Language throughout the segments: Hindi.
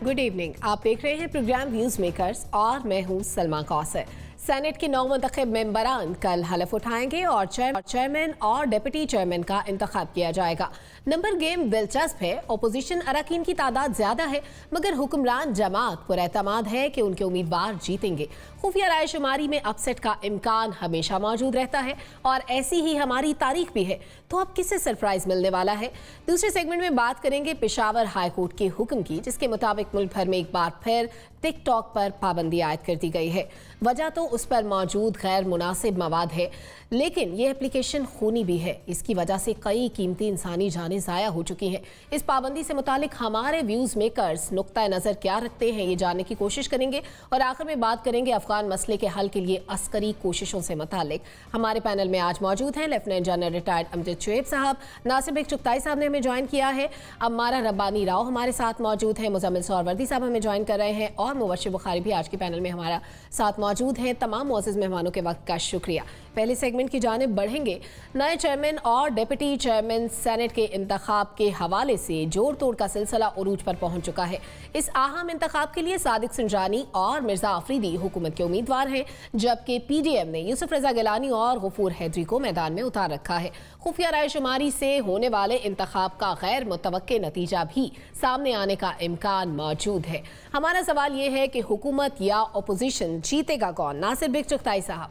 Good evening. आप देख रहे हैं प्रोग्राम व्यूज मेकर्स और मैं हूं सलमा कौसर। सेनेट के 9 मुंतखब मेंबरान कल हलफ उठाएंगे और चेयरमैन और डिप्टी चेयरमैन का इंतखाब किया जाएगा। नंबर गेम दिलचस्प है। अपोजिशन अरकान की तादाद ज्यादा है, मगर हुक्मरान जमात पुरएतमाद है कि उनके उम्मीदवार जीतेंगे। खुफिया राय शुमारी में अपसेट का इम्कान हमेशा मौजूद रहता है और ऐसी ही हमारी तारीख भी है। तो अब किसे सरप्राइज मिलने वाला है? दूसरे सेगमेंट में बात करेंगे पेशावर हाई कोर्ट के हुक्म की, जिसके मुताबिक मुल्क भर में एक बार फिर टिकटॉक पर पाबंदी आयद कर दी गई है। वजह तो उस पर मौजूद गैर मुनासिब मवाद है, लेकिन ये एप्लीकेशन खूनी भी है। इसकी वजह से कई कीमती इंसानी जानें ज़ाया हो चुकी हैं। इस पाबंदी से मुतालिक हमारे व्यूज़ मेकर्स नुक्ता नज़र क्या रखते हैं, ये जानने की कोशिश करेंगे। और आखिर में बात करेंगे अफगान मसले के हल के लिए अस्करी कोशिशों से मुतालिक। हमारे पैनल में आज मौजूद हैं lieutenant general retired Amjad Shoaib साहब, नासिर बेग चुगताई साहब ने हमें ज्वाइन किया है, अम्मारा रब्बानी राव हमारे साथ मौजूद हैं, मुजम्मिल सोहरवर्दी साहब हमें ज्वाइन कर रहे हैं और मुबश्शिर बुखारी भी आज के पैनल में हमारा साथ मौजूद हैं। तमाम मुअज़्ज़िज़ मेहमानों के वक्त का शुक्रिया। पहले सेगमेंट की जानिब बढ़ेंगे। नए चेयरमैन और डिप्टी चेयरमैन सेनेट के इंतखाब के हवाले से जोड़ तोड़ का सिलसिला उरूज पर पहुंच चुका है। इस अहम इंतखाब के लिए सादिक संजानी और मिर्जा अफरीदी हुकूमत के उम्मीदवार हैं, जबकि पीडीएम ने यूसुफ रजा गिलानी और गफूर हैदरी को मैदान में उतार रखा है। खुफिया राय शुमारी से होने वाले इंतखाब का गैर मुतवक्के नतीजा भी सामने आने का इम्कान मौजूद है। हमारा सवाल यह है कि हुकूमत या अपोजिशन जीतेगा कौन? नासिर बेग चुगताई साहब।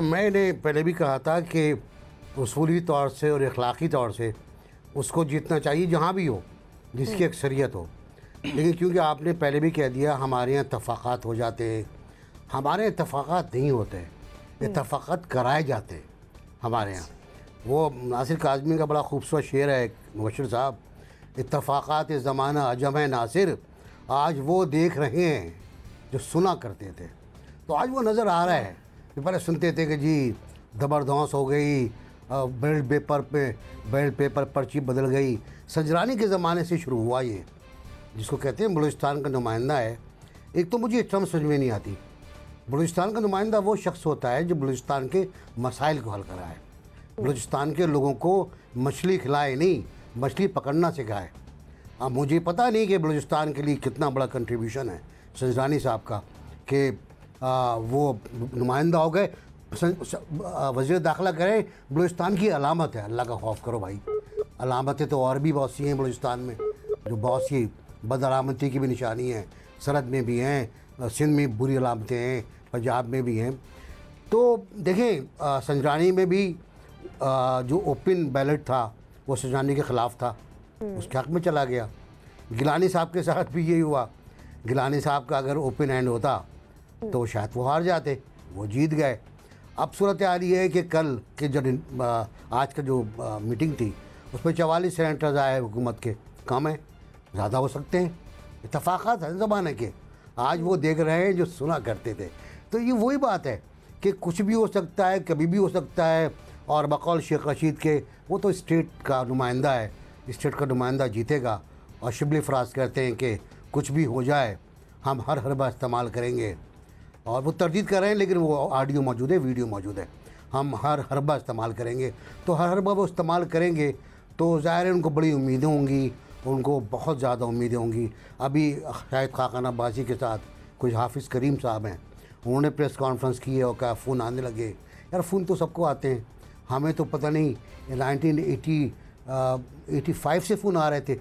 मैंने पहले भी कहा था कि उसूली तौर से और अखलाक़ी तौर से उसको जीतना चाहिए जहाँ भी हो, जिसकी अक्सरियत हो। लेकिन क्योंकि आपने पहले भी कह दिया हमारे यहाँ इत्तफ़ाक़ात हो जाते हैं, हमारे इत्तफ़ाक़ात नहीं होते, इत्तफ़ाक़ात कराए जाते हैं हमारे यहाँ। वो नासिर काज़मी का बड़ा खूबसूरत शेर है मुबश्शिर साहब, इत्तफ़ाक़ात ज़माना अजम है नासिर, आज वो देख रहे हैं जो सुना करते थे। तो आज वो नज़र आ रहा है। पहले सुनते थे कि जी ज़बरदस्त हो गई, बैलेट पेपर पर्ची बदल गई। संजरानी के ज़माने से शुरू हुआ ये, जिसको कहते हैं बलूचिस्तान का नुमाइंदा है। एक तो मुझे टर्म समझ में नहीं आती। बलूचिस्तान का नुमाइंदा वो शख्स होता है जो बलूचिस्तान के मसाइल को हल कराए, बलूचिस्तान के लोगों को मछली खिलाए नहीं, मछली पकड़ना सिखाए। अब मुझे पता नहीं कि बलूचिस्तान के लिए कितना बड़ा कंट्रीब्यूशन है संजरानी साहब का कि वो नुमाइंदा हो गए। वज़ीर दाखिला करें, बलूचिस्तान की अलामत है। अल्लाह का खौफ करो भाई, अलामतें तो और भी बहुत सी हैं बलूचिस्तान में, जो बहुत सी बदअलामती की भी निशानी है। सरहद में भी हैं, सिंध में बुरी अलामतें हैं, पंजाब में भी हैं। तो देखें संजरानी में भी जो ओपन बैलेट था वो संजरानी के ख़िलाफ़ था, उसके हक़ में चला गया। गिलानी साहब के साथ भी यही हुआ। गिलानी साहब का अगर ओपन हैंड होता तो शायद वो हार जाते, वो जीत गए। अब सूरत हाल ये है कि कल के जो आज का जो मीटिंग थी उसमें 44 सेनेटर्स आए हुकूमत के, कम है, ज़्यादा हो सकते हैं। इत्तफ़ाक़ात हर ज़माने के आज वो देख रहे हैं जो सुना करते थे। तो ये वही बात है कि कुछ भी हो सकता है, कभी भी हो सकता है। और बकौल शेख रशीद के वो तो स्टेट का नुमाइंदा है, स्टेट का नुमाइंदा जीतेगा। और शिबली फराज कहते हैं कि कुछ भी हो जाए हम हर हरबा इस्तेमाल करेंगे, और वो तरदीद कर रहे हैं, लेकिन वो ऑडियो मौजूद है, वीडियो मौजूद है। हम हर हरबा इस्तेमाल करेंगे, तो हर हरबा वो इस्तेमाल करेंगे तो ज़ाहिर है उनको बड़ी उम्मीदें होंगी, उनको बहुत ज़्यादा उम्मीदें होंगी। अभी शायद खाकाना बाजी के साथ कुछ हाफिज़ करीम साहब हैं, उन्होंने प्रेस कॉन्फ्रेंस की है और कहा फ़ोन आने लगे। यार फ़ोन तो सबको आते हैं, हमें तो पता नहीं 1985 से फ़ोन आ रहे थे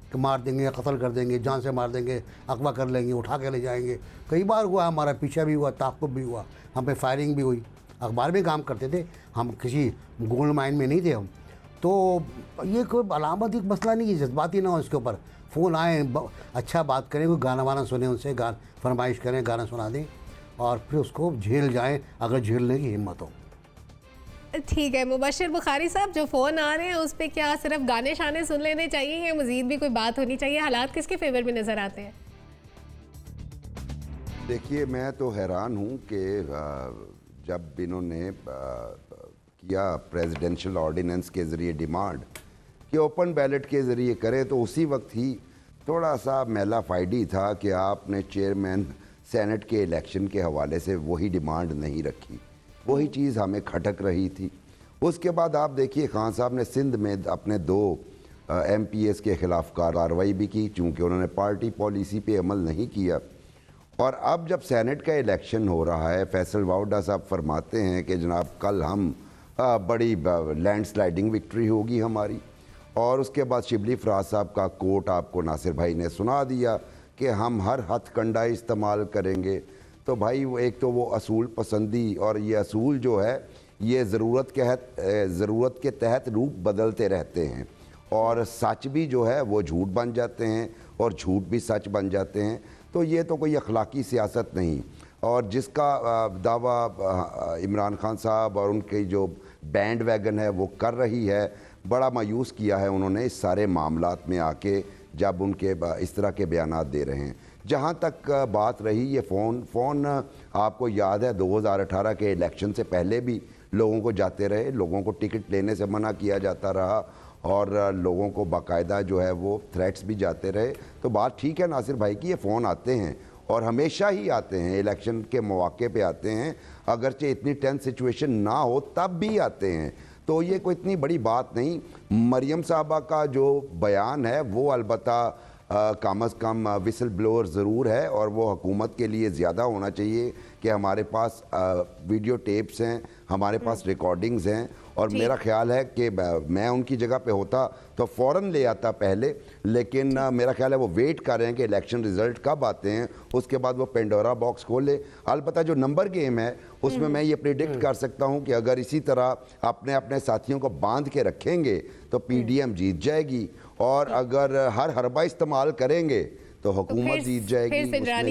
कि मार देंगे, कत्ल कर देंगे, जान से मार देंगे, अगवा कर लेंगे, उठा के ले जाएंगे। कई बार हुआ, हमारा पीछा भी हुआ, ताक़ुब भी हुआ, हम पे फायरिंग भी हुई। अखबार में काम करते थे हम, किसी गोल्ड माइन में नहीं थे हम। तो ये कोई अलामत एक मसला नहीं है, जज्बाती ना हो इसके ऊपर। फ़ोन आए, अच्छा बात करें, कोई गाना वाना सुने, उनसे फरमाइश करें, गाना सुना दें और फिर उसको झेल जाएँ अगर झेलने की हिम्मत हो। ठीक है मुबश्शिर बुखारी साहब, जो फ़ोन आ रहे हैं उस पर क्या सिर्फ गाने शाने सुन लेने चाहिए या मज़ीद भी कोई बात होनी चाहिए? हालात किसके फेवर में नज़र आते हैं? देखिए, मैं तो हैरान हूँ कि जब इन्होंने किया प्रेसिडेंशियल ऑर्डिनेंस के ज़रिए डिमांड कि ओपन बैलेट के ज़रिए करें, तो उसी वक्त ही थोड़ा सा मेला फाइडी था कि आपने चेयरमैन सेनेट के इलेक्शन के हवाले से वही डिमांड नहीं रखी। वही चीज़ हमें खटक रही थी। उसके बाद आप देखिए खान साहब ने सिंध में अपने 2 MPs के ख़िलाफ़ कार्रवाई भी की, चूँकि उन्होंने पार्टी पॉलिसी पे अमल नहीं किया। और अब जब सेनेट का इलेक्शन हो रहा है, फैसल वाउडा साहब फरमाते हैं कि जनाब कल हम बड़ी लैंडस्लाइडिंग विक्ट्री होगी हमारी, और उसके बाद शिबली फराज साहब का कोट आपको नासिर भाई ने सुना दिया कि हम हर हथकंडा इस्तेमाल करेंगे। तो भाई वो एक तो वो असूल पसंदी, और ये असूल जो है ये ज़रूरत के तहत रूप बदलते रहते हैं, और सच भी जो है वो झूठ बन जाते हैं और झूठ भी सच बन जाते हैं। तो ये तो कोई अखलाकी सियासत नहीं। और जिसका दावा इमरान खान साहब और उनकी जो बैंड वैगन है वो कर रही है, बड़ा मायूस किया है उन्होंने इस सारे मामलात में आके, जब उनके इस तरह के बयानात दे रहे हैं। जहाँ तक बात रही ये फ़ोन आपको याद है 2018 के इलेक्शन से पहले भी लोगों को जाते रहे, लोगों को टिकट लेने से मना किया जाता रहा, और लोगों को बाकायदा जो है वो थ्रेट्स भी जाते रहे। तो बात ठीक है नासिर भाई की, ये फ़ोन आते हैं और हमेशा ही आते हैं, इलेक्शन के मौके पे आते हैं, अगरचे इतनी टेंस सिचुएशन ना हो तब भी आते हैं। तो ये कोई इतनी बड़ी बात नहीं। मरियम साहबा का जो बयान है वो अलबत्ता कम अज़ कम विसल ब्लोअर ज़रूर है, और वो हुकूमत के लिए ज़्यादा होना चाहिए कि हमारे पास वीडियो टेप्स हैं, हमारे पास रिकॉर्डिंग्स हैं, और मेरा ख्याल है कि मैं उनकी जगह पे होता तो फ़ौरन ले आता पहले, लेकिन मेरा ख्याल है वो वेट कर रहे हैं कि इलेक्शन रिज़ल्ट कब आते हैं, उसके बाद वो पेंडोरा बॉक्स खोले। अलबत्ता जो नंबर गेम है उसमें मैं ये प्रिडिक्ट कर सकता हूँ कि अगर इसी तरह अपने अपने साथियों को बांध के रखेंगे तो PDM जीत जाएगी, और अगर हर हरबा इस्तेमाल करेंगे तो हुकूमत जीत जाएगी। उसमें क्या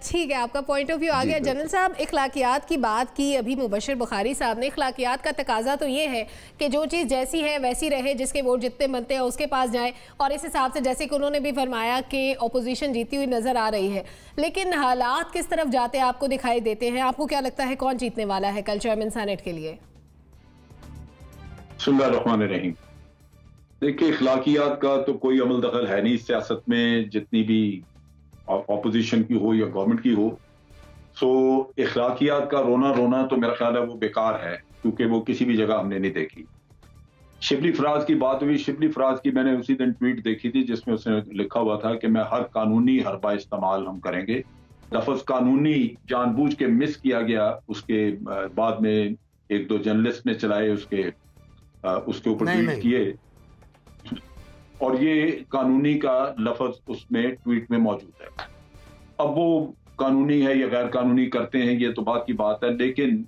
ठीक है, आपका पॉइंट ऑफ व्यू आ गया। जनरल साहब, इखलाकियात की बात की अभी मुबशर बुखारी साहब ने। इखलाकियात का तकाजा तो ये है कि जो चीज़ जैसी है वैसी रहे, जिसके वोट जितने बनते हैं उसके पास जाए, और इस हिसाब से जैसे कि उन्होंने भी फरमाया कि अपोजिशन जीती हुई नज़र आ रही है, लेकिन हालात किस तरफ जाते हैं आपको दिखाई देते हैं? आपको क्या लगता है कौन जीतने वाला है कल चेयरमैन सेनेट के लिए? बिस्मिल्लाहिर्रहमानिर्रहीम। देखिए, इखलाकियात का तो कोई अमल दखल है नहीं सियासत में, जितनी भी ऑपोजिशन की हो या गवर्नमेंट की हो। सो इखलाकियात का रोना तो मेरा ख्याल है वो बेकार है, क्योंकि वो किसी भी जगह हमने नहीं देखी। शिबली फराज की बात हुई, शिबली फराज की मैंने उसी दिन ट्वीट देखी थी जिसमें उसने लिखा हुआ था कि मैं हर कानूनी हरबा इस्तेमाल हम करेंगे। लफ्ज़ कानूनी जानबूझ के मिस किया गया, उसके बाद में एक दो जर्नलिस्ट ने चलाए उसके ऊपर ट्वीट किए, और ये कानूनी का लफ्ज़ उसमें ट्वीट में मौजूद है। अब वो कानूनी है या गैर कानूनी करते हैं ये तो बात की बात है, लेकिन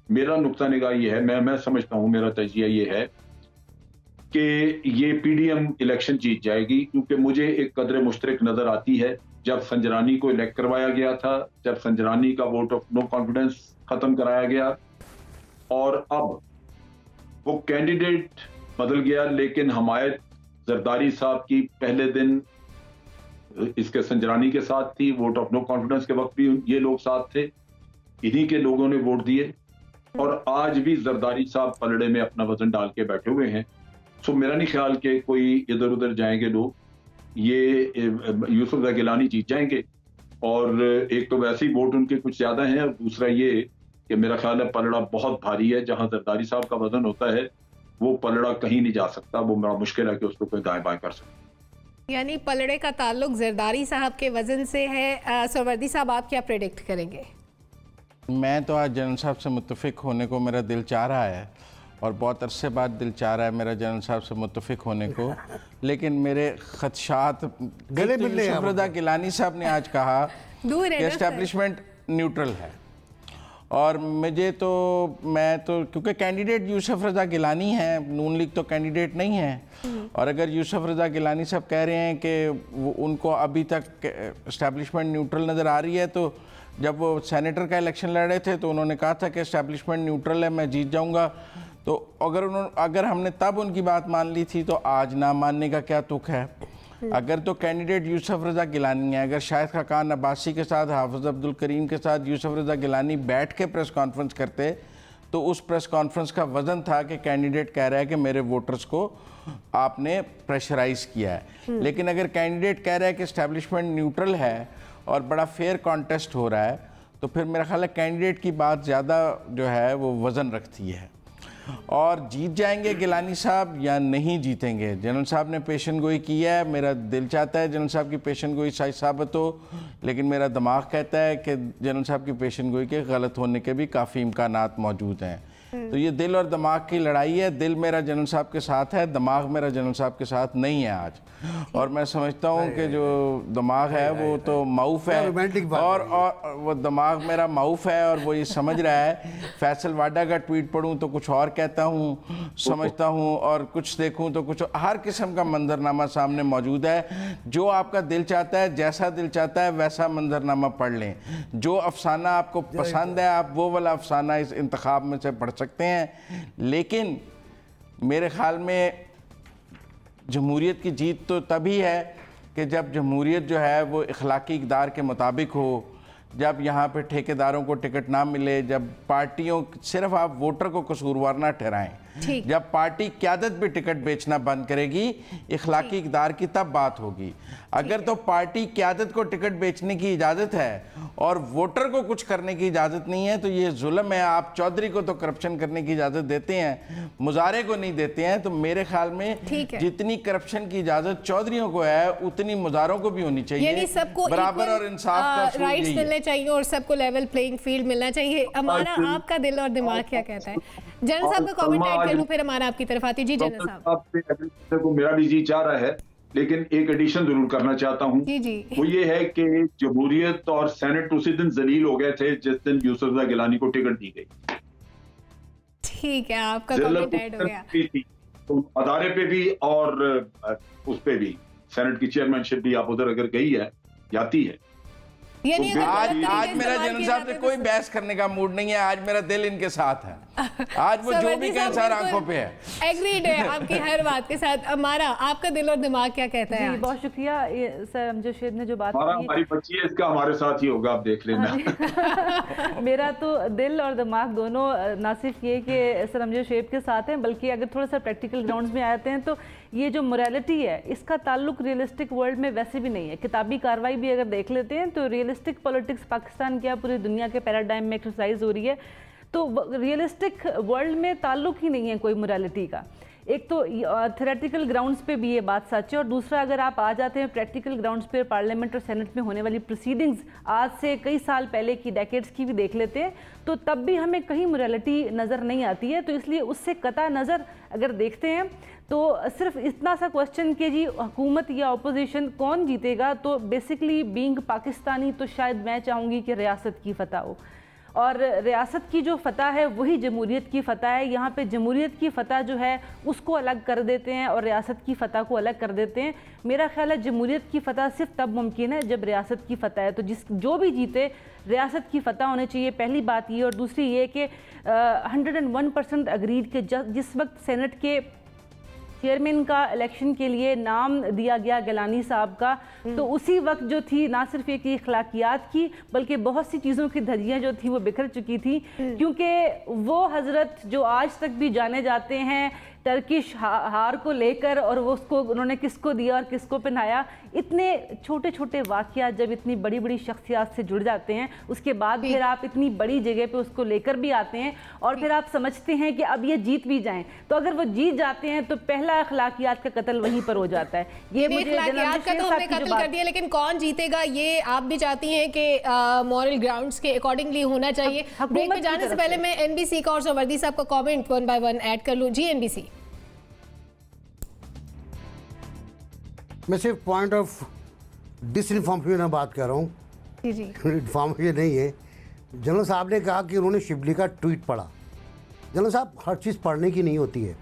मेरा नुक्ता निगाह ये है, मैं समझता हूँ, मेरा तजिया ये है कि ये PDM इलेक्शन जीत जाएगी, क्योंकि मुझे एक कदर मुश्तरक नजर आती है। जब संजरानी को इलेक्ट करवाया गया था, जब संजरानी का वोट ऑफ नो कॉन्फिडेंस खत्म कराया गया, और अब वो कैंडिडेट बदल गया, लेकिन हमायत जरदारी साहब की पहले दिन इसके संजरानी के साथ थी, वोट ऑफ नो कॉन्फिडेंस के वक्त भी ये लोग साथ थे, इन्हीं के लोगों ने वोट दिए, और आज भी जरदारी साहब पलड़े में अपना वजन डाल के बैठे हुए हैं। सो मेरा नहीं ख्याल कि कोई इधर उधर जाएंगे लोग, ये यूसुफ गिलानी जीत जाएंगे, और एक तो वैसे ही वोट उनके कुछ ज्यादा हैं, और दूसरा ये कि मेरा ख्याल है पलड़ा बहुत भारी है। जहां जरदारी साहब का वजन होता है वो पलड़ा कहीं नहीं जा सकता, वो बड़ा मुश्किल है कि उसको कोई दाएं बाएं कर सके। यानी पलड़े का ताल्लुक जरदारी साहब के वजन से है। सरवर्दी साहब, आप क्या प्रेडिक्ट करेंगे? मैं तो आज जनरल साहब से मुत्तफिक होने को मेरा दिल चाह रहा है, और बहुत अरसे बाद दिल चाह रहा है मेरा जनरल साहब से मुत्तफिक होने को, लेकिन मेरे खदशात, यूसुफ रज़ा गिलानी साहब ने आज कहा कि एस्टैब्लिशमेंट न्यूट्रल है, और मैं तो क्योंकि कैंडिडेट यूसुफ रज़ा गिलानी है, नून लीग तो कैंडिडेट नहीं है, और अगर यूसुफ रज़ा गिलानी साहब कह रहे हैं कि उनको अभी तक एस्टैब्लिशमेंट न्यूट्रल नज़र आ रही है, तो जब वो सेनेटर का इलेक्शन लड़ रहे थे तो उन्होंने कहा था कि एस्टैब्लिशमेंट न्यूट्रल है, मैं जीत जाऊंगा। तो अगर हमने तब उनकी बात मान ली थी तो आज ना मानने का क्या तुक है? अगर तो कैंडिडेट यूसुफ रज़ा गिलानी है, अगर शाहिद खाकान अब्बासी के साथ, हाफिज़ अब्दुल करीम के साथ यूसुफ रज़ा गिलानी बैठ के प्रेस कॉन्फ्रेंस करते, तो उस प्रेस कॉन्फ्रेंस का वजन था कि कैंडिडेट कह रहा है कि मेरे वोटर्स को आपने प्रेशराइज़ किया है। लेकिन अगर कैंडिडेट कह रहा है कि एस्टैब्लिशमेंट न्यूट्रल है और बड़ा फेयर कॉन्टेस्ट हो रहा है, तो फिर मेरा ख्याल है कैंडिडेट की बात ज़्यादा जो है वो वज़न रखती है। और जीत जाएंगे गिलानी साहब या नहीं जीतेंगे। जनरल साहब ने पेशन गोई की है, मेरा दिल चाहता है जनरल साहब की पेशन गोई सही साबित हो, लेकिन मेरा दिमाग कहता है कि जनरल साहब की पेशन गोई के गलत होने के भी काफ़ी इम्कानात मौजूद हैं। तो ये दिल और दिमाग की लड़ाई है। दिल मेरा जनरल साहब के साथ है, दिमाग मेरा जनरल साहब के साथ नहीं है आज। और मैं समझता हूँ कि जो दिमाग है वो तो माऊफ है, और वो दिमाग मेरा माऊफ है और वो ये समझ रहा है। फैसल वाडा का ट्वीट पढ़ूँ तो कुछ और कहता हूँ, समझता हूँ, और कुछ देखूँ तो कुछ, हर किस्म का मंजरनामा सामने मौजूद है। जो आपका दिल चाहता है, जैसा दिल चाहता है वैसा मंजरनामा पढ़ लें। जो अफसाना आपको पसंद है आप वो वाला अफसाना इस इंतखाब में से पढ़ सकते हैं। लेकिन मेरे ख्याल में जमहूरियत की जीत तो तभी है कि जब जमहूरियत जो है वो इखलाकी इक़दार के मुताबिक हो, जब यहाँ पे ठेकेदारों को टिकट ना मिले, जब पार्टियों, सिर्फ आप वोटर को कसूरवार ना ठहराएं, जब पार्टी क़यादत भी टिकट बेचना बंद करेगी, इखलाकी इक़दार की तब बात होगी। अगर तो पार्टी क़यादत को टिकट बेचने की इजाज़त है और वोटर को कुछ करने की इजाज़त नहीं है तो ये जुल्म है। आप चौधरी को तो करप्शन करने की इजाज़त देते हैं, मुजारे को नहीं देते हैं। तो मेरे ख्याल में जितनी करप्शन की इजाज़त चौधरियों को है उतनी मुजारों को भी होनी चाहिए। सबको बराबर और इंसाफ का राइट्स मिलने चाहिए और सबको लेवल प्लेइंग फील्ड मिलना चाहिए। हमारा आपका दिल और दिमाग क्या कहता है? जनरल साहब का कमेंट ऐड कर लूं, फिर हमारा आपकी तरफ आती। जी जनरल साहब, को मेरा भी जी चाह रहा है, लेकिन एक एडिशन जरूर करना चाहता हूं। जी वो ये है कि जमहूरियत और सेनेट उसी दिन जलील हो गए थे जिस दिन यूसुफ गिलानी को टिकट दी गई। ठीक है, आपका कमेंट ऐड हो गया। तो अदारे पे भी और उस पे भी सेनेट की चेयरमैनशिप भी आप उधर अगर गई है, जाती है। तो आज मेरा जनरल साहब से कोई बहस करने का मूड नहीं है। आज मेरा दिल इनके साथ है। आज वो जो भी कहें सर आंखों पे है। एग्रीड है आपकी हर बात के साथ। हमारा आपका दिल और दिमाग क्या कहता है? बहुत शुक्रिया सर अमजद ने जो बात की। हमारी बच्ची है, इसका हमारे साथ ही होगा, आप देख लेना। मेरा तो दिल और दिमाग दोनों ना सिर्फ ये कि सर अमजद शेख के साथ हैं, बल्कि अगर थोड़ा सा प्रैक्टिकल ग्राउंड्स में आते हैं तो ये जो मोरालिटी है इसका ताल्लुक रियलिस्टिक वर्ल्ड में वैसे भी नहीं है। किताबी कार्रवाई भी अगर देख लेते हैं तो रियलिस्टिक पॉलिटिक्स पाकिस्तान क्या पूरी दुनिया के पैराडाइम में एक्सरसाइज हो रही है। तो रियलिस्टिक वर्ल्ड में ताल्लुक ही नहीं है कोई मोरालिटी का। एक तो थ्योरेटिकल ग्राउंड्स पे भी ये बात सच है, और दूसरा अगर आप आ जाते हैं प्रैक्टिकल ग्राउंड्स पे, पार्लियामेंट और सेनेट में होने वाली प्रोसीडिंग्स आज से कई साल पहले की, डेकेड्स की भी देख लेते हैं, तो तब भी हमें कहीं मोरालिटी नज़र नहीं आती है। तो इसलिए उससे कता नज़र अगर देखते हैं तो सिर्फ इतना सा क्वेश्चन कि जी हुकूमत या अपोजिशन कौन जीतेगा, तो बेसिकली बीइंग पाकिस्तानी तो शायद मैं चाहूँगी कि रियासत की फतह हो, और रियासत की जो फतह है वही जमहूरियत की फतह है। यहाँ पे जमहूरियत की फतह जो है उसको अलग कर देते हैं और रियासत की फतह को अलग कर देते हैं। मेरा ख्याल है जमहूरियत की फतह सिर्फ तब मुमकिन है जब रियासत की फतह है। तो जो भी जीते रियासत की फतह होनी चाहिए, पहली बात ये। और दूसरी ये कि 101% अग्रीड के जिस वक्त सेनेट के चेयरमैन का इलेक्शन के लिए नाम दिया गया गिलानी साहब का, तो उसी वक्त जो थी ना सिर्फ एक अखलाकियात की बल्कि बहुत सी चीज़ों की धज्जियाँ जो थी वो बिखर चुकी थी। क्योंकि वो हजरत जो आज तक भी जाने जाते हैं टर्किश हार को लेकर, और वो उसको उन्होंने किसको दिया और किसको पहनाया, इतने छोटे छोटे वाक़यात जब इतनी बड़ी बड़ी शख्सियात से जुड़ जाते हैं उसके बाद फिर आप इतनी बड़ी जगह पे उसको लेकर भी आते हैं और फिर आप समझते हैं कि अब ये जीत भी जाएं, तो अगर वो जीत जाते हैं तो पहला अखलाकियात का कत्ल वहीं पर हो जाता है। ये मुझे अखलाकियात का तो हमने कत्ल कर दिया, लेकिन कौन जीतेगा ये आप भी चाहती हैं कि मॉरल ग्राउंड्स के अकॉर्डिंगली होना चाहिए। ब्रेक में जाने से पहले मैं एनबीसी का और सवर्दी साहब का कमेंट 1 बाय 1 ऐड कर लूं। जी एनबीसी, मैं सिर्फ पॉइंट ऑफ डिसइंफॉर्मेशन में बात कर रहा हूँ, इन्फॉर्मेशन नहीं है। जनरल साहब ने कहा कि उन्होंने शिबली का ट्वीट पढ़ा। जनरल साहब, हर चीज़ पढ़ने की नहीं होती है,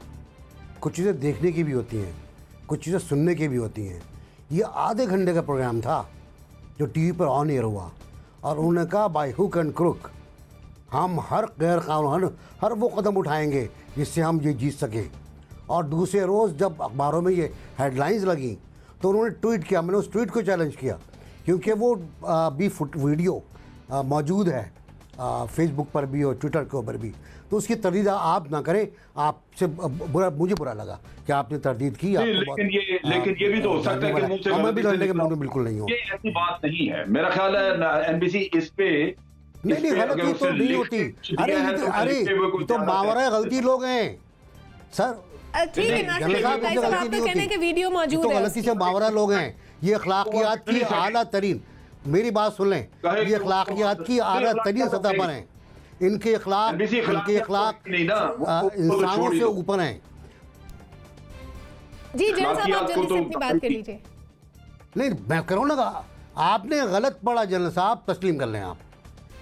कुछ चीज़ें देखने की भी होती हैं, कुछ चीज़ें सुनने की भी होती हैं। ये आधे घंटे का प्रोग्राम था जो टीवी पर ऑन एयर हुआ, और उन्होंने कहा बाय हुक एंड क्रुक हम हर गैर कानून हर वो कदम उठाएंगे जिससे हम ये जीत सकें। और दूसरे रोज़ जब अखबारों में ये हेडलाइंस लगी तो उन्होंने ट्वीट किया। मैंने उस ट्वीट को चैलेंज किया क्योंकि वो वीडियो मौजूद है फेसबुक पर भी और ट्विटर के ऊपर भी, तो उसकी तरदीद आप ना करें। आपसे मुझे बुरा लगा कि आपने तरदीद की। लेकिन ये भी तो हो सकता है कि मुझसे मैं भी लड़ने के मूड में बिल्कुल नहीं हूँ। ये ऐसी बात नहीं है। मेरा ख्याल है एनबीसी इस पे नहीं गलती तो नहीं होती। अरे ये तो मावरा गलती लोग हैं सर। ठीक है नासिर भाई साहब, आप तो कहने के वीडियो मौजूद है, तो गलती से मावरा लोग हैं। ये अखलाकियात की आला तरीन, मेरी बात सुन लें, ये अखलाकियात की आला तरीन सतह पर हैं। इनके अखलाक इंसानों से ऊपर हैं। जी जैन साहब आप जल्दी से अपनी बात कर लीजिए। नहीं मैं करूँ ना, आपने गलत पढ़ा जनरल साहब, तस्लीम कर लें आप,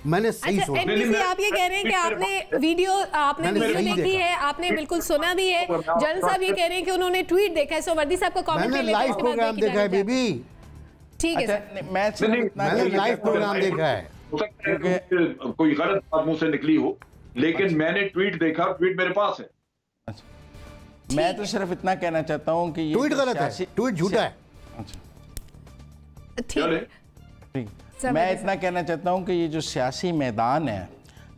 मैंने सही सुना। एनबीसी आप ये कह रहे हैं कि आपने वीडियो देखी है, आपने बिल्कुल सुना भी है। जनरल साहब ये कह रहे हैं कि उन्होंने ट्वीट देखा है। सोवर्दी साहब का कमेंट मैंने लाइव प्रोग्राम देखा है बीबी। ठीक है सर, मैंने लाइव प्रोग्राम देखा है। कोई गलत बात मुंह से निकली हो, लेकिन मैंने ट्वीट देखा, ट्वीट मेरे पास है। मैं तो सिर्फ इतना कहना चाहता हूँ कि ट्वीट गलत है, ट्वीट झूठा है। ठीक, मैं इतना कहना चाहता हूँ कि ये जो सियासी मैदान है,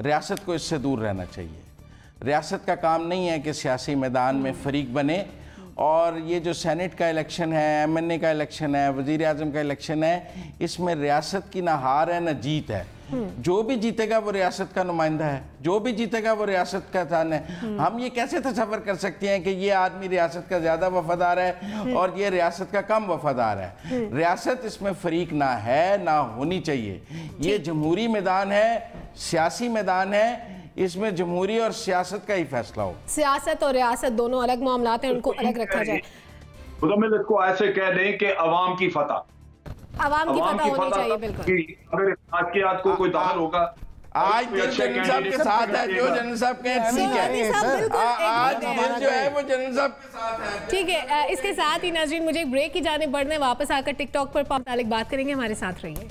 रियासत को इससे दूर रहना चाहिए। रियासत का काम नहीं है कि सियासी मैदान में फरीक बने। और ये जो सेनेट का इलेक्शन है, एमएनए का इलेक्शन है, वज़ीर आज़म का इलेक्शन है, इसमें रियासत की ना हार है ना जीत है। जो भी जीतेगा वो रियासत का नुमाइंदा है, जो भी जीतेगा वो रियासत का तान है। हम ये कैसे तसव्वुर कर सकते हैं कि ये आदमी रियासत का ज़्यादा वफादार है और ये रियासत का कम वफादार है। रियासत इसमें फरीक ना है, ना होनी चाहिए। ये जमहूरी मैदान है, सियासी मैदान है, इसमें जमहूरी और सियासत का ही फैसला हो। सियासत और रियासत दोनों अलग मामलात हैं, उनको अलग रखा जाए। मुजम्मिल इसको ऐसे कह दें कि अवाम की फतह, अवाम की फतह होनी चाहिए। बिल्कुल, अगर आज को कोई दाखिल होगा, आज जनरल साहब के साथ है, जो जनरल साहब के ठीक है, आज जो है वो जनरल साहब के साथ है। ठीक है, इसके साथ ही नाज़रीन मुझे एक ब्रेक की जाने बढ़ने, वापस आकर टिकटॉक पर मुतालिक बात करेंगे। हमारे साथ रहिए।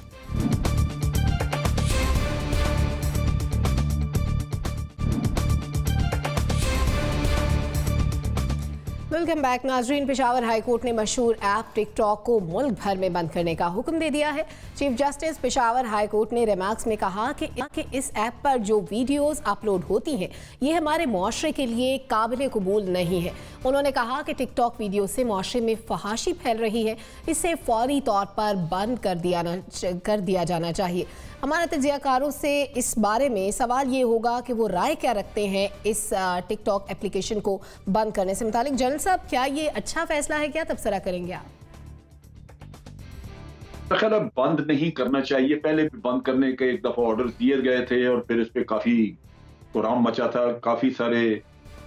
वेलकम बैक नाजरीन। पेशावर हाई कोर्ट ने मशहूर ऐप टिकटॉक को मुल्क भर में बंद करने का हुक्म दे दिया है। Chief justice Peshawar high court ने रिमार्क्स में कहा कि इस ऐप पर जो वीडियोस अपलोड होती हैं ये हमारे माशरे के लिए काबिल कबूल नहीं है। उन्होंने कहा कि टिकटॉक वीडियो से माशरे में फहाशी फैल रही है, इसे फौरी तौर पर बंद कर दिया जाना चाहिए। हमारे तजियाकारों से इस बारे में सवाल ये होगा कि वो राय क्या रखते हैं इस टिकटॉक एप्लीकेशन को बंद करने से मुतालिक। जनरल साहब, क्या ये अच्छा फैसला है, क्या तबसरा करेंगे आप? बंद नहीं करना चाहिए। पहले भी बंद करने के एक दफा ऑर्डर दिए गए थे और फिर इस पे काफी कोराम मचा था। काफी सारे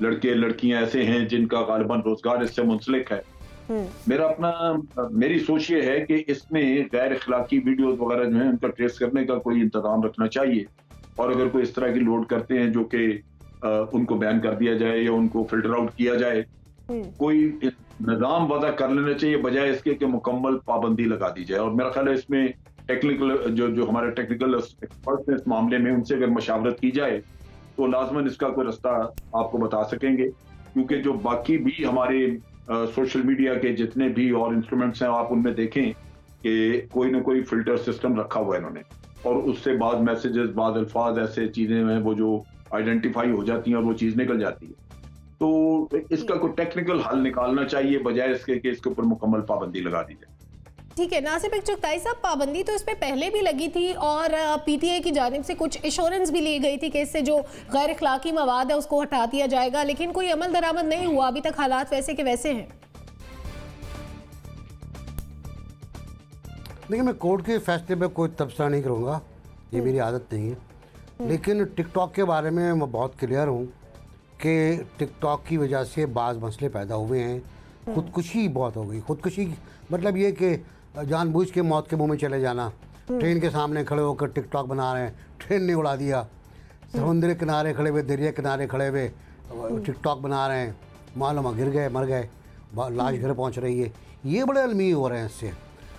लड़के लड़कियां ऐसे हैं जिनका गालिबन रोजगार इससे मुंसलिक है। मेरी सोच ये है कि इसमें गैर इखलाकी वीडियोस वगैरह जो है उनका ट्रेस करने का कोई इंतजाम रखना चाहिए, और अगर कोई इस तरह की लोड करते हैं जो कि उनको बैन कर दिया जाए या उनको फिल्टर आउट किया जाए, कोई निजाम वजह कर लेना चाहिए बजाय इसके कि मुकम्मल पाबंदी लगा दी जाए। और मेरा ख्याल है इसमें टेक्निकल जो हमारे टेक्निकल एक्सपर्ट्स हैं इस मामले में, उनसे अगर मशावरत की जाए तो लाजमन इसका कोई रास्ता आपको बता सकेंगे। क्योंकि जो बाकी भी हमारे सोशल मीडिया के जितने भी और इंस्ट्रूमेंट्स हैं, आप उनमें देखें कि कोई ना कोई फिल्टर सिस्टम रखा हुआ है इन्होंने, और उससे बाद मैसेजेस, बाद अल्फाज, ऐसे चीजें हैं वो जो आइडेंटिफाई हो जाती हैं और वो चीज निकल जाती है। तो इसका कोई टेक्निकल हल निकालना चाहिए बजाय इसके कि इसके ऊपर मुकम्मल पाबंदी लगा दी जाए। ठीक है, नासिर चुगताई साहब, पाबंदी तो इस पे पहले भी लगी थी और पीटीआई की जानिब से कुछ एश्योरेंस भी ली गई थी कि इससे जो गैर इखलाकी मवाद है उसको हटा दिया जाएगा, लेकिन कोई अमल दरामद नहीं हुआ। अभी तक हालात वैसे के वैसे हैं। देखिए, मैं कोर्ट के फैसले पे कोई तबसरा नहीं करूँगा, ये मेरी आदत नहीं है। लेकिन टिकटॉक के बारे में मैं बहुत क्लियर हूँ कि टिकटॉक की वजह से बाज़ मसले पैदा हुए हैं। खुदकुशी बहुत हो गई। खुदकुशी मतलब ये कि जानबूझ के मौत के मुंह में चले जाना। ट्रेन के सामने खड़े होकर टिकटॉक बना रहे हैं, ट्रेन ने उड़ा दिया। समुद्र किनारे खड़े हुए, दरिया किनारे खड़े हुए टिकटॉक बना रहे हैं, मालूम गिर गए, मर गए, लाश घर पहुंच रही है। ये बड़े अलमी हो रहे हैं इससे।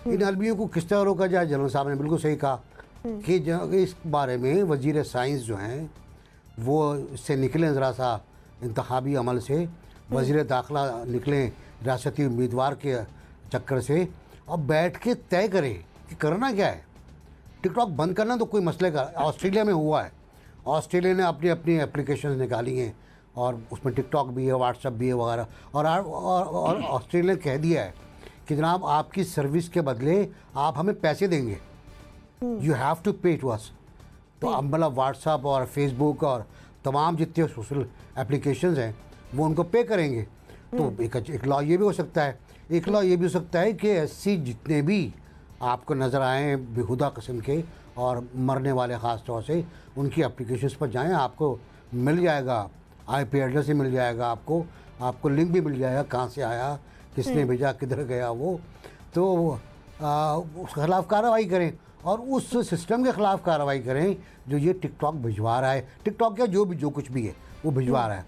इन अलमियों को किस तरह रोका जाए? जनरल साहब ने बिल्कुल सही कहा कि इस बारे में वज़ीर साइंस जो हैं वो इससे निकलें, ज़रा सा इंतखाबी अमल से वज़ीर दाखिला निकलें रियासती उम्मीदवार के चक्कर से, और बैठ के तय करें कि करना क्या है। टिकटॉक बंद करना तो कोई मसले का, ऑस्ट्रेलिया में हुआ है। ऑस्ट्रेलिया ने अपनी अपनी एप्लीकेशन निकाली हैं और उसमें टिकटॉक भी है, व्हाट्सएप भी है वगैरह, और ऑस्ट्रेलिया ने कह दिया है कि जनाब आपकी सर्विस के बदले आप हमें पैसे देंगे, यू हैव टू पे टू अस। तो मतलब व्हाट्सएप और फेसबुक और तमाम जितने सोशल एप्लीकेशंस हैं वो उनको पे करेंगे। तो एक लॉ ये भी हो सकता है, एक लॉ ये भी हो सकता है कि ऐसी जितने भी आपको नज़र आए बेहुदा किस्म के और मरने वाले ख़ास तौर से, उनकी एप्लीकेशंस पर जाएं, आपको मिल जाएगा, IP एड्रेस ही मिल जाएगा, आपको लिंक भी मिल जाएगा, कहाँ से आया, किसने भेजा, किधर गया वो। तो उसके खिलाफ कार्रवाई करें और उस सिस्टम के ख़िलाफ़ कार्रवाई करें जो ये टिकटॉक भिजवा रहा है, टिकटॉक या जो कुछ भी है वो भिजवा रहा है।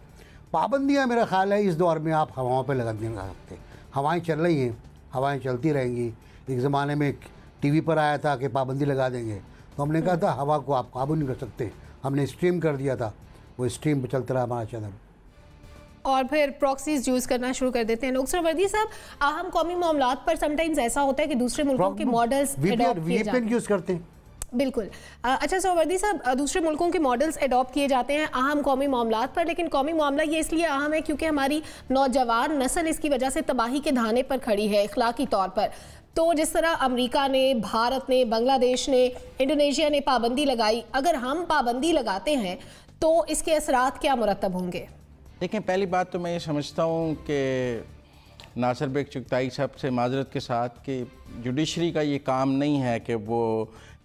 पाबंदियाँ मेरा ख्याल है इस दौर में आप हवाओं पे नहीं लगा सकते। हवाएं चल रही हैं, हवाएं चलती रहेंगी। एक ज़माने में TV पर आया था कि पाबंदी लगा देंगे, तो हमने कहा था हवा को आप काबू नहीं कर सकते, हमने स्ट्रीम कर दिया था, वो स्ट्रीम पर चलता रहा हमारा चैनल। और फिर प्रॉक्सीज यूज़ करना शुरू कर देते हैं लोग। सर वर्दी साहब, अहम कौमी मामलात पर समटाइम्स ऐसा होता है कि दूसरे मुल्कों के मॉडल्स VPN यूज़ करते हैं। बिल्कुल। अच्छा सोवर्दी साहब, दूसरे मुल्कों के मॉडल्स अडॉप्ट किए जाते हैं अहम कौमी मामलात पर, लेकिन कौमी मामला ये इसलिए अहम है क्योंकि हमारी नौजवान नस्ल इसकी वजह से तबाही के धाने पर खड़ी है इखलाकी तौर पर। तो जिस तरह अमेरिका ने, भारत ने, बांग्लादेश ने, इंडोनेशिया ने पाबंदी लगाई, अगर हम पाबंदी लगाते हैं तो इसके असरात क्या मुरतब होंगे? देखें, पहली बात तो मैं ये समझता हूँ कि नासिर बेग चुगताई साहब से माजरत के साथ कि जुडिशरी का ये काम नहीं है कि वो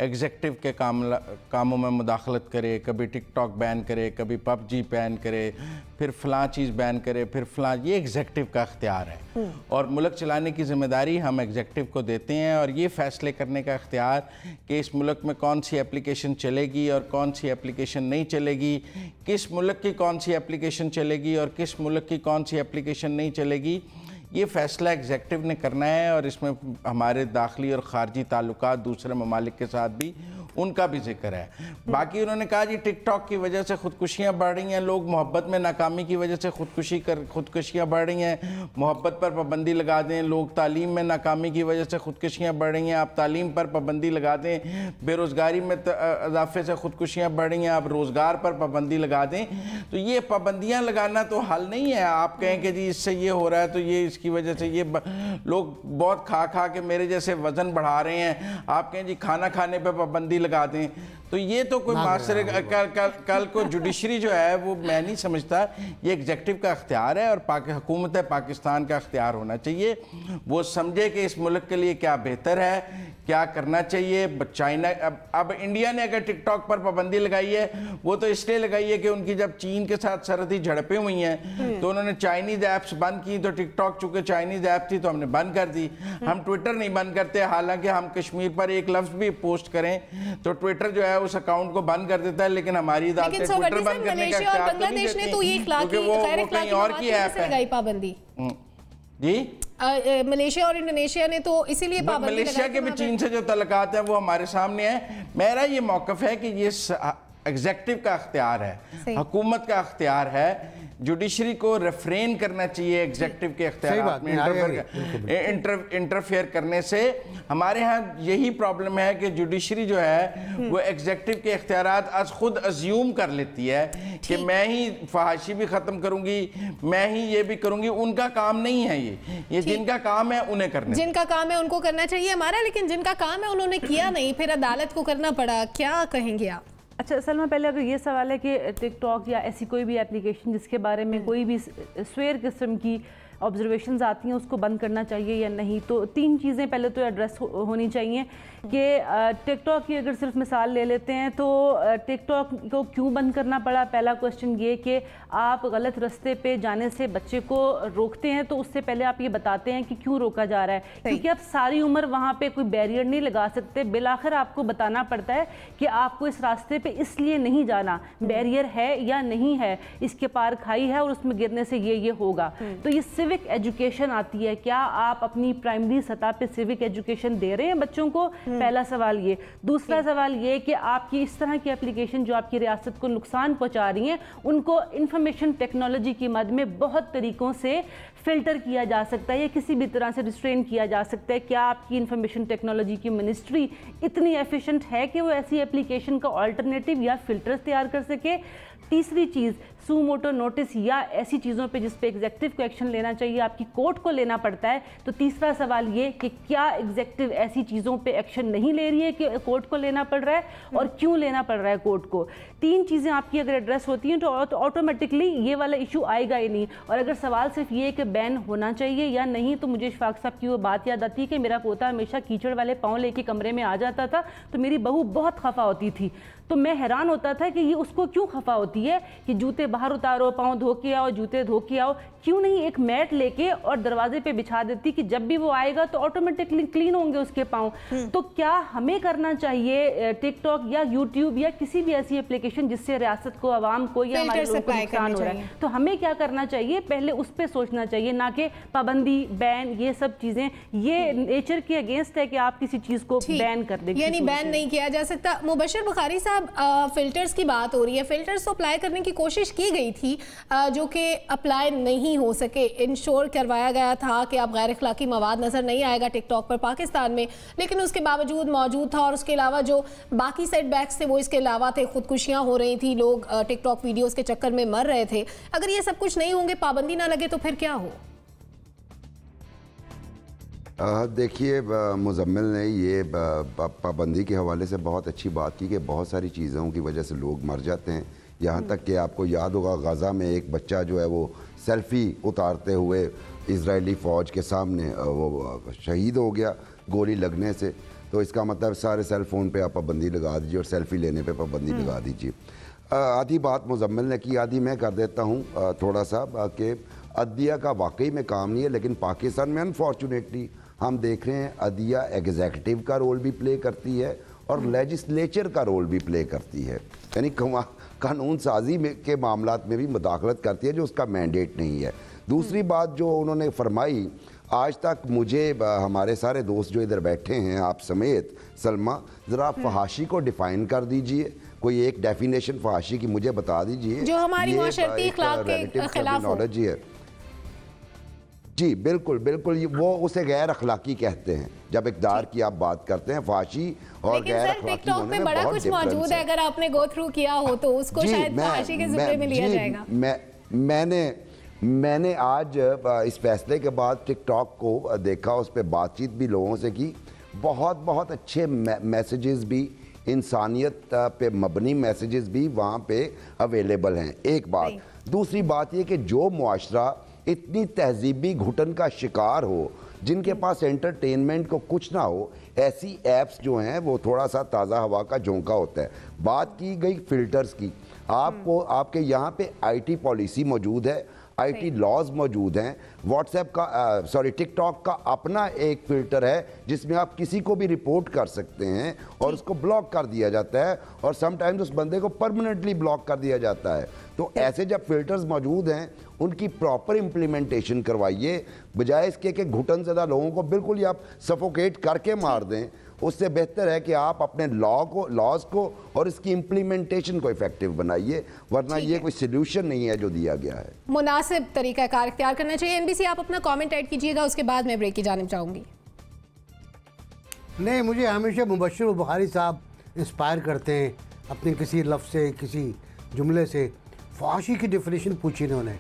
एग्जेक्टिव के कामों में मुदाखलत करे, कभी टिकटॉक बैन करे, कभी PUBG बैन करे, फिर फ़लाँ चीज़ बैन करे, फिर फ़लाँ। ये एग्जेक्टिव का इख्तियार है और मुल्क चलाने की ज़िम्मेदारी हम एग्जेक्टिव को देते हैं, और ये फ़ैसले करने का इख्तियार कि इस मुल्क में कौन सी एप्लीकेशन चलेगी और कौन सी एप्लीकेशन नहीं चलेगी, किस मुल्क की कौन सी एप्लीकेशन चलेगी और किस मुल्क की कौन सी एप्लीकेशन नहीं चलेगी, ये फ़ैसला एग्जेक्टिव ने करना है। और इसमें हमारे दाखिली और ख़ारजी ताल्लुकात दूसरे ममालिक के साथ भी उनका भी जिक्र है। बाकी उन्होंने कहा जी टिकटॉक की वजह से ख़ुदकुशियाँ बढ़ रही हैं, लोग मोहब्बत में नाकामी की वजह से ख़ुदकुशियाँ बढ़ रही हैं, मोहब्बत पर पाबंदी लगा दें। लोग तालीम में नाकामी की वजह से ख़ुदकुशियाँ बढ़ रही हैं, आप तालीम पर पाबंदी लगा दें। बेरोज़गारी में इजाफे से ख़ुदकुशियाँ बढ़ रही हैं, आप रोज़गार पर पाबंदी लगा दें। तो ये पाबंदियाँ लगाना तो हल नहीं है। आप कहें कि जी इससे ये हो रहा है तो ये इसकी वजह से ये लोग बहुत खा के मेरे जैसे वज़न बढ़ा रहे हैं, आप कहें जी खाना खाने पर पाबंदी लगा दें, तो ये तो कोई माशरे कल को जुडिशरी जो है वो मैं नहीं समझता, ये एग्जेक्टिव का इख्तियार है और हुकूमत पाकिस्तान का इख्तियार होना चाहिए। वो समझे कि इस मुल्क के लिए क्या बेहतर है, क्या करना चाहिए। चाइना अब इंडिया ने अगर टिकटॉक पर पाबंदी लगाई है वो तो इसलिए लगाई है कि उनकी जब चीन के साथ सरहदी झड़पें हुई हैं तो उन्होंने चाइनीज़ ऐप्स बंद की, तो टिकटॉक चूँकि चाइनीज़ ऐप थी तो हमने बंद कर दी। हम ट्विटर नहीं बंद करते, हालांकि हम कश्मीर पर एक लफ्ज़ भी पोस्ट करें तो ट्विटर जो है उस अकाउंट को बंद कर देता है, लेकिन हमारी अदालतें ट्विटर बंद करने का इख्तियार तो नहीं देती क्योंकि वो कहीं और की ऐप है। पाबंदी जी मलेशिया और इंडोनेशिया ने तो इसीलिए पाबंदी मलेशिया के भी चीन से जो तल्लुकात है वो हमारे सामने है। मेरा ये मौक़िफ़ है कि ये एग्जेक्टिव का इख्तियार है, हुकूमत का इख्तियार है। जुडिशरी को रेफ्रेन करना चाहिए एग्जेक्टिव के इख्तियार में इंटरफेयर करने से। हमारे यहाँ यही प्रॉब्लम है कि जुडिशरी जो है वो एग्जेक्टिव के इख्तियारात आज खुद अज्यूम कर लेती है कि मैं ही फहाशी भी ख़त्म करूँगी, मैं ही ये भी करूँगी। उनका काम नहीं है ये जिनका काम है उन्हें करना, जिनका काम है उनको करना चाहिए हमारा, लेकिन जिनका काम है उन्होंने किया नहीं, फिर अदालत को करना पड़ा। क्या कहेंगे आप? अच्छा सलमा, पहले अगर ये सवाल है कि टिकटॉक या ऐसी कोई भी एप्लीकेशन जिसके बारे में कोई भी स्वेयर किस्म की ऑब्जर्वेशंस आती हैं उसको बंद करना चाहिए या नहीं, तो तीन चीज़ें पहले तो एड्रेस होनी चाहिए कि टिकटॉक की अगर सिर्फ मिसाल ले लेते हैं तो टिकटॉक को क्यों बंद करना पड़ा। पहला क्वेश्चन ये कि आप गलत रास्ते पे जाने से बच्चे को रोकते हैं तो उससे पहले आप ये बताते हैं कि क्यों रोका जा रहा है, क्योंकि आप सारी उम्र वहाँ पे कोई बैरियर नहीं लगा सकते। बिलाखिर आपको बताना पड़ता है कि आपको इस रास्ते पे इसलिए नहीं जाना, बैरियर है या नहीं है, इसके पार खाई है और उसमें गिरने से ये होगा। तो ये सिविक एजुकेशन आती है। क्या आप अपनी प्राइमरी सतह पे सिविक एजुकेशन दे रहे हैं बच्चों को? पहला सवाल ये। दूसरा सवाल ये कि आपकी इस तरह की एप्लीकेशन जो आपकी रियासत को नुकसान पहुंचा रही हैं उनको इंफॉर्मेशन टेक्नोलॉजी की मद में बहुत तरीकों से फिल्टर किया जा सकता है या किसी भी तरह से रिस्ट्रेन किया जा सकता है। क्या आपकी इंफॉर्मेशन टेक्नोलॉजी की मिनिस्ट्री इतनी एफिशिएंट है कि वो ऐसी एप्लीकेशन का अल्टरनेटिव या फिल्टर्स तैयार कर सके? तीसरी चीज़, सुमोटो नोटिस या ऐसी चीज़ों पे जिस पे एग्जेक्टिव को एक्शन लेना चाहिए आपकी कोर्ट को लेना पड़ता है। तो तीसरा सवाल ये कि क्या एग्जेक्टिव ऐसी चीज़ों पे एक्शन नहीं ले रही है कि कोर्ट को लेना पड़ रहा है, और क्यों लेना पड़ रहा है कोर्ट को। 3 चीज़ें आपकी अगर एड्रेस होती हैं तो ऑटोमेटिकली ये वाला इशू आएगा ही नहीं। और अगर सवाल सिर्फ ये कि बैन होना चाहिए या नहीं, तो मुझे इशफाक साहब की वो बात याद आती है कि मेरा पोता हमेशा कीचड़ वाले पाँव लेके कमरे में आ जाता था, तो मेरी बहू बहुत खफा होती थी। तो मैं हैरान होता था कि ये उसको क्यों खफा होती है कि जूते बाहर उतारो, पाँव धो के आओ, जूते धो के आओ, क्यों नहीं एक मैट लेके और दरवाजे पे बिछा देती कि जब भी वो आएगा तो ऑटोमेटिकली क्लीन होंगे उसके पाँव। तो क्या हमें करना चाहिए टिकटॉक या यूट्यूब या किसी भी ऐसी एप्लीकेशन जिससे रियासत को, आवाम को या हमारे लोगों को नुकसान हो रहा है, तो हमें क्या करना चाहिए, पहले उस पर सोचना चाहिए, ना कि पाबंदी, बैन, ये सब चीज़ें ये नेचर के अगेंस्ट है कि आप किसी चीज़ को बैन कर दें, यानी बैन नहीं किया जा सकता। मुबशर बुखारी साहब, फिल्टर्स की बात हो रही है, फिल्टर्स तो अप्लाई करने की कोशिश की गई थी जो कि अप्लाई नहीं हो सके। इंश्योर करवाया गया था कि अब गैर अखलाकी मवाद नज़र नहीं आएगा टिकटॉक पर पाकिस्तान में, लेकिन उसके बावजूद मौजूद था। और उसके अलावा जो बाकी सेटबैक्स थे वो इसके अलावा थे, खुदकुशियाँ हो रही थी, लोग टिकटॉक वीडियोज़ के चक्कर में मर रहे थे। अगर ये सब कुछ नहीं होंगे, पाबंदी ना लगे, तो फिर क्या हो? देखिए, मुजम्मिल ने ये पाबंदी के हवाले से बहुत अच्छी बात की कि बहुत सारी चीज़ों की वजह से लोग मर जाते हैं। यहाँ तक कि आपको याद होगा गाज़ा में एक बच्चा जो है वो सेल्फ़ी उतारते हुए इजरायली फ़ौज के सामने वो शहीद हो गया गोली लगने से। तो इसका मतलब सारे सेल फ़ोन पे आप पाबंदी लगा दीजिए और सेल्फ़ी लेने पे पाबंदी लगा दीजिए। आधी बात मुजम्मिल ने की, आधी मैं कर देता हूँ थोड़ा सा कि अदलिया का वाकई में काम नहीं है, लेकिन पाकिस्तान में अनफॉर्चुनेटली हम देख रहे हैं अदलिया एग्जीक्यूटिव का रोल भी प्ले करती है और लेजिस्लेचर का रोल भी प्ले करती है, यानी कानून साजी में के मामलात में भी मुदाखलत करती है जो उसका मैंडेट नहीं है। दूसरी बात जो उन्होंने फरमाई, आज तक मुझे हमारे सारे दोस्त जो इधर बैठे हैं आप समेत, सलमा, ज़रा फहाशी को डिफ़ाइन कर दीजिए, कोई एक डेफिनेशन फहाशी की मुझे बता दीजिए जो हमारी माशरती अखलाक के खिलाफ हो। जी बिल्कुल बिल्कुल, वो उसे गैर अखलाकी कहते हैं जब इक़दार की आप बात करते हैं। फाशी और गैर अखलाकी होने में बड़ा कुछ मौजूद है, अगर आपने गो थ्रू किया हो तो उसको शायद फाशी के ज़िम्मे में लिया जाएगा। मैंने आज इस फैसले के बाद टिकटॉक को देखा, उस पर बातचीत भी लोगों से की, बहुत अच्छे मैसेजेस भी, इंसानियत पे मबनी मैसेजेस भी वहाँ पे अवेलेबल हैं। एक बात। दूसरी बात ये कि जो मुआशरा इतनी तहजीबी घुटन का शिकार हो, जिनके पास एंटरटेनमेंट को कुछ ना हो, ऐसी ऐप्स जो हैं वो थोड़ा सा ताज़ा हवा का झोंका होता है। बात की गई फ़िल्टर्स की, आपको आपके यहाँ पे आईटी पॉलिसी मौजूद है, आईटी लॉज मौजूद हैं। व्हाट्सएप का टिकटॉक का अपना एक फ़िल्टर है जिसमें आप किसी को भी रिपोर्ट कर सकते हैं और उसको ब्लॉक कर दिया जाता है, और समटाइम्स उस बंदे को परमानेंटली ब्लॉक कर दिया जाता है। तो ऐसे जब फिल्टर्स मौजूद हैं उनकी प्रॉपर इम्प्लीमेंटेशन करवाइए, बजाय इसके कि घुटन ज़दा लोगों को बिल्कुल ही आप सफोकेट करके मार दें। उससे बेहतर है कि आप अपने लॉज को और इसकी इम्प्लीमेंटेशन को इफेक्टिव बनाइए, वरना ये कोई सोल्यूशन नहीं है जो दिया गया है। मुनासिब तरीक़ाकार इख्तियार करना चाहिए। एनबीसी आप अपना कमेंट ऐड कीजिएगा, उसके बाद मैं ब्रेक की जानिब चाहूँगी। नहीं, मुझे हमेशा मुबश्शिर बुखारी साहब इंस्पायर करते हैं अपने किसी लफ्ज़ से, किसी जुमले से। फाशी की डेफिनेशन पूछी इन्होंने।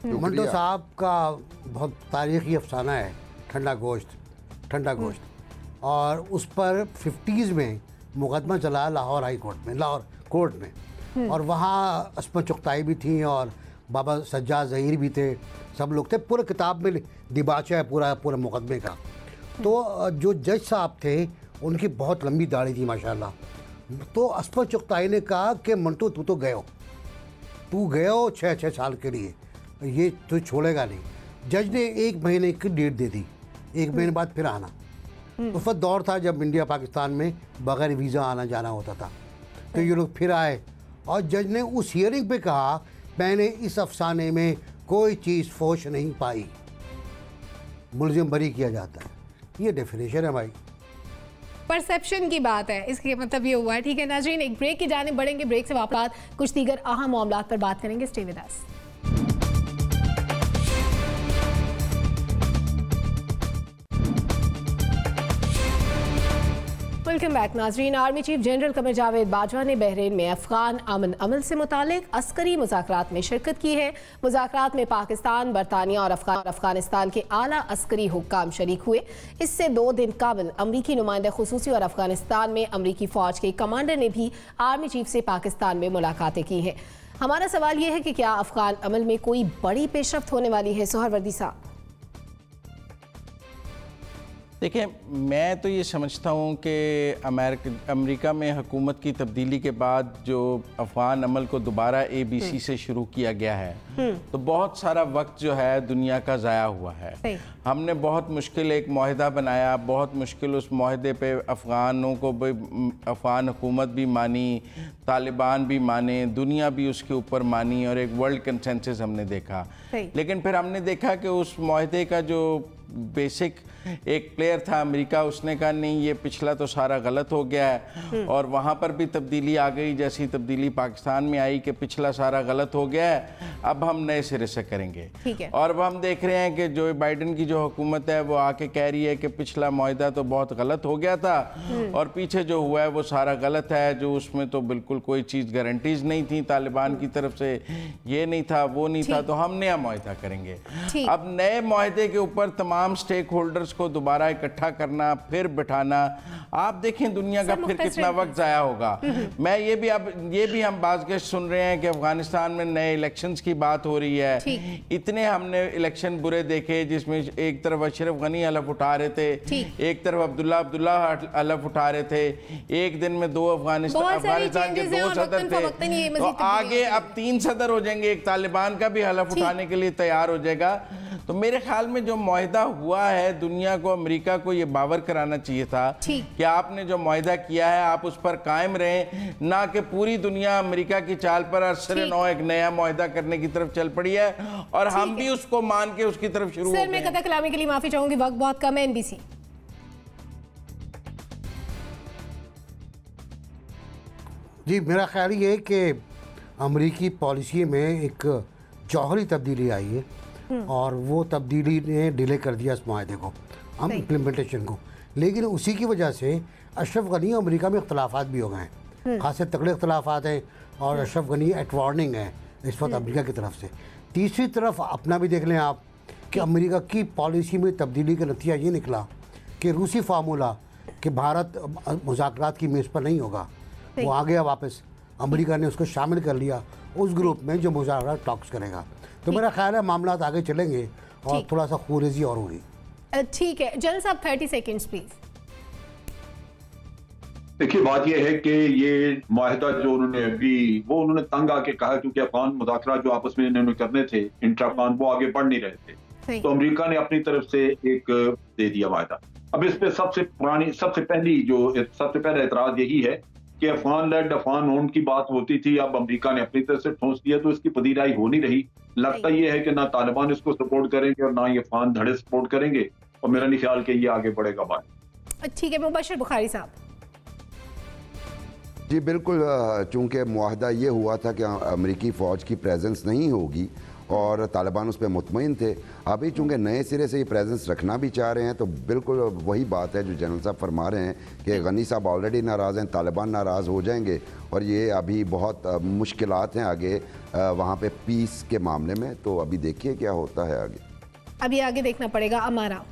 मंटो साहब का बहुत तारीख़ी अफसाना है ठंडा गोश्त, और उस पर 50s में मुकदमा चला लाहौर हाई कोर्ट में, लाहौर कोर्ट में, और वहाँ असमत चुगताई भी थी और बाबा सज्जाद ज़हीर भी थे, सब लोग थे। पूरे किताब में दिबाचा है पूरा मुकदमे का। तो जो जज साहब थे उनकी बहुत लंबी दाढ़ी थी माशाल्लाह। तो असमत चुगताई ने कहा कि मंटो तू गए हो 6 साल के लिए, ये तो छोड़ेगा नहीं। जज ने 1 महीने की डेट दे दी, 1 महीने बाद फिर आना। उस वक्त दौर था जब इंडिया पाकिस्तान में बगैर वीज़ा आना जाना होता था। तो ये लोग फिर आए और जज ने उस हियरिंग पे कहा, मैंने इस अफसाने में कोई चीज़ फोश नहीं पाई, मुलजिम बरी किया जाता है। ये डेफिनेशन है भाई, परसेप्शन की बात है, इसके मतलब ये हुआ है। ठीक है नाज़रीन, एक ब्रेक की जानिब बढ़ेंगे, ब्रेक से वापस कुछ दीगर अहम मामलात पर बात करेंगे। Stay with us. Welcome back नाजरीन। Army chief general Qamar Javed Bajwa ने बहरीन में अफगान अमन अमल से मुतालिक अस्करी मुज़ाकरात में शिरकत की है। मुज़ाकरात में पाकिस्तान, बरतानिया और अफगानिस्तान के आला अस्करी हुक्काम शरीक हुए। इससे 2 दिन कबल अमरीकी नुमाइंदा खुसूसी और अफगानिस्तान में अमरीकी फ़ौज के कमांडर ने भी आर्मी चीफ से पाकिस्तान में मुलाकातें की हैं। हमारा सवाल यह है कि क्या अफगान अमल में कोई बड़ी पेशरफ्त होने वाली है? सोहरवर्दी साहब। देखिए, मैं तो ये समझता हूँ कि अमेरिका में हुकूमत की तब्दीली के बाद जो अफ़गान अमल को दोबारा ABC से शुरू किया गया है तो बहुत सारा वक्त जो है दुनिया का ज़ाया हुआ है। हमने बहुत मुश्किल एक माहिदा बनाया, बहुत मुश्किल उस माहिदे पे अफ़गानों को भी, अफ़गान हुकूमत भी मानी, तालिबान भी माने, दुनिया भी उसके ऊपर मानी और एक वर्ल्ड कंसेंसस हमने देखा। लेकिन फिर हमने देखा कि उस माहिदे का जो बेसिक एक प्लेयर था अमेरिका, उसने कहा नहीं ये पिछला तो सारा गलत हो गया है और वहाँ पर भी तब्दीली आ गई, जैसी तब्दीली पाकिस्तान में आई कि पिछला सारा गलत हो गया है, अब हम नए सिरे से करेंगे। और अब हम देख रहे हैं कि जो बाइडन की जो हुकूमत है वो आके कह रही है कि पिछला माहिदा तो बहुत गलत हो गया था और पीछे जो हुआ है वो सारा गलत है, जो उसमें तो बिल्कुल कोई चीज़ गारंटीज नहीं थी, तालिबान की तरफ से ये नहीं था वो नहीं था, तो हम नया माहिदा करेंगे। अब नए माहिदे के ऊपर तमाम स्टेक होल्डर्स को दोबारा इकट्ठा करना, फिर बिठाना, आप देखें दुनिया का फिर कितना वक्त ज़ाया होगा। मैं ये भी हम बाज़गश्त सुन रहे हैं कि अफगानिस्तान में नए इलेक्शंस की बात हो रही है। इतने हमने इलेक्शन बुरे देखे जिसमें एक तरफ अशरफ गनी हलफ उठा रहे थे, एक तरफ अब्दुल्ला हलफ उठा रहे थे, एक दिन में 2 अफगानिस्तान के 2 सदर थे, तो आगे अब 3 सदर हो जाएंगे, एक तालिबान का भी हलफ उठाने के लिए तैयार हो जाएगा। तो मेरे ख्याल में जो माहिदा हुआ है, दुनिया को, अमेरिका को ये बावर कराना चाहिए था कि आपने जो माहिदा किया है आप उस पर कायम रहें, ना कि पूरी दुनिया अमेरिका की चाल पर असर नौ एक नया माहिदा करने की तरफ चल पड़ी है और हम भी उसको मान के उसकी तरफ शुरू हो गए। सर, मैं कथा कलामी के लिए माफी चाहूंगी, वक्त बहुत कम है। NBC। जी, मेरा ख्याल ये है कि अमेरिकी पॉलिसी में एक जौहरी तब्दीली आई है और वो तब्दीली ने डिले कर दिया इस माहिदे को, हम इम्प्लीमेंटेशन को। लेकिन उसी की वजह से अशरफ गनी और अमेरिका में इख्तलाफात भी हो गए हैं, खासे तगड़े इख्तलाफात हैं और अशरफ गनी एट वार्निंग है इस वक्त अमेरिका की तरफ से। तीसरी तरफ अपना भी देख लें आप कि अमेरिका की पॉलिसी में तब्दीली का नतीजा ये निकला कि रूसी फार्मूला कि भारत मुज़ाकरात की मेज़ पर नहीं होगा, वो आ गया वापस। अमेरिका ने उसको शामिल कर लिया उस ग्रुप में जो मुज़ाकरात टॉक्स करेगा। तो मेरा ख्याल है मामला आगे चलेंगे और थोड़ा सा खूरेजी और होगी। ठीक है जनरल साहब, 30 सेकेंड्स प्लीज। देखिए, बात यह है कि ये माहिदा जो उन्होंने अभी वो उन्होंने तंग आके कहा, क्योंकि अफगान मुज़ाकरात जो आपस में इन्होंने करने थे इंट्रा अफगान, वो आगे बढ़ नहीं रहे थे, तो अमेरिका ने अपनी तरफ से एक दे दिया वायदा। अब इस पे सबसे पहला एतराज यही है कि अफगान लेड अफगान ओन की बात होती थी, अब अमेरिका ने अपनी तरफ से ठोंस दिया, तो इसकी पदीराई हो नहीं रही। लगता ये है कि ना तालिबान इसको सपोर्ट करेंगे और ना ये अफगान धड़े सपोर्ट करेंगे, और मेरा नहीं ख्याल कि ये आगे बढ़ेगा बात। ठीक है, मुबशर बुखारी साहब। जी बिल्कुल, चूंकि मुआहदा ये हुआ था कि अमेरिकी फ़ौज की प्रेजेंस नहीं होगी और तालिबान उस पर मुतमईन थे। अभी चूंकि नए सिरे से ये प्रेजेंस रखना भी चाह रहे हैं, तो बिल्कुल वही बात है जो जनरल साहब फरमा रहे हैं कि गनी साहब ऑलरेडी नाराज़ हैं, तालिबान नाराज़ हो जाएंगे और ये अभी बहुत मुश्किलात हैं आगे वहाँ पे पीस के मामले में। तो अभी देखिए क्या होता है आगे, अभी आगे देखना पड़ेगा। अमारा,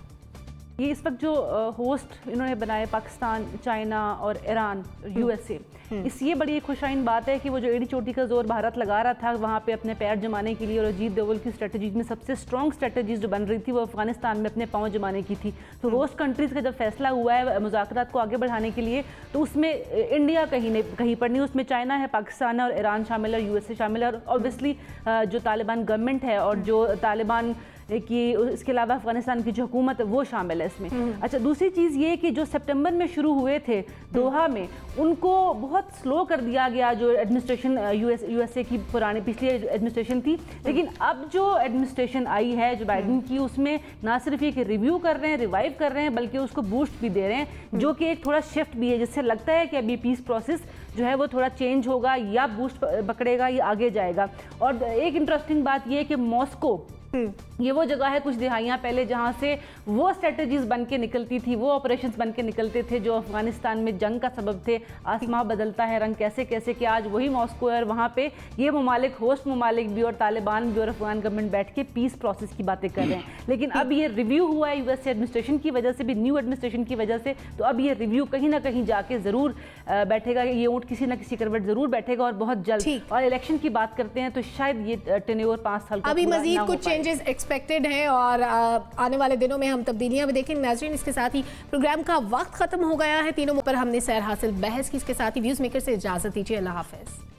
ये इस वक्त जो होस्ट इन्होंने बनाए पाकिस्तान, चाइना और ईरान, USA, इस ये बड़ी खुशाइन बात है कि वो जो एड़ी चोटी का जोर भारत लगा रहा था वहाँ पे अपने पैर जमाने के लिए, और अजीत डोवल की स्ट्रेटजीज में सबसे स्ट्रॉन्ग स्ट्रेटजीज जो बन रही थी वो अफगानिस्तान में अपने पाँव जमाने की थी। तो होस्ट कंट्रीज़ का जब फैसला हुआ है मुज़ाकरात को आगे बढ़ाने के लिए, तो उसमें इंडिया कहीं पर नहीं, उसमें चाइना है, पाकिस्तान है और ईरान शामिल है, USA शामिल है, और ऑब्वियसली जो तालिबान गवर्नमेंट है और जो तालिबान कि इसके अलावा अफगानिस्तान की जो हुकूमत है वो शामिल है इसमें। अच्छा, दूसरी चीज़ ये कि जो सितंबर में शुरू हुए थे दोहा में, उनको बहुत स्लो कर दिया गया, जो एडमिनिस्ट्रेशन USA की पुरानी पिछली एडमिनिस्ट्रेशन थी। लेकिन अब जो एडमिनिस्ट्रेशन आई है जो बाइडन की, उसमें ना सिर्फ ये कि रिव्यू कर रहे हैं, रिवाइव कर रहे हैं, बल्कि उसको बूस्ट भी दे रहे हैं, जो कि एक थोड़ा शिफ्ट भी है, जिससे लगता है कि अभी पीस प्रोसेस जो है वो थोड़ा चेंज होगा, या बूस्ट पकड़ेगा या आगे जाएगा। और एक इंटरेस्टिंग बात यह है कि मॉस्को ये वो जगह है कुछ दिहाइयाँ पहले जहाँ से वो स्ट्रेटजीज बन के निकलती थी, वो ऑपरेशंस बन के निकलते थे जो अफगानिस्तान में जंग का सबब थे। आसमां बदलता है रंग कैसे कैसे कि आज वही मॉस्को है और वहाँ पे ये ममालिक, होस्ट ममालिक भी और तालिबान भी और अफगान गवर्नमेंट बैठ के पीस प्रोसेस की बातें कर रहे हैं। लेकिन अब ये रिव्यू हुआ है यूएस एडमिनिस्ट्रेशन की वजह से भी, न्यू एडमिनिस्ट्रेशन की वजह से, तो अब ये रिव्यू कहीं ना कहीं जाके ज़रूर बैठेगा, ये ऊँट किसी ना किसी करवट ज़रूर बैठेगा और बहुत जल्द। और इलेक्शन की बात करते हैं तो शायद ये टेन्योर 5 साल अभी मजीद कुछ चेंजेस एक्सपेक्टेड हैं और आने वाले दिनों में हम तब्दीलियां भी देखेंगे। नाज़रीन, इसके साथ ही प्रोग्राम का वक्त खत्म हो गया है। तीनों पर हमने सैर हासिल बहस की। इसके साथ ही व्यूज़ मेकर से इजाज़त दीजिए। अल्लाह हाफ़िज़।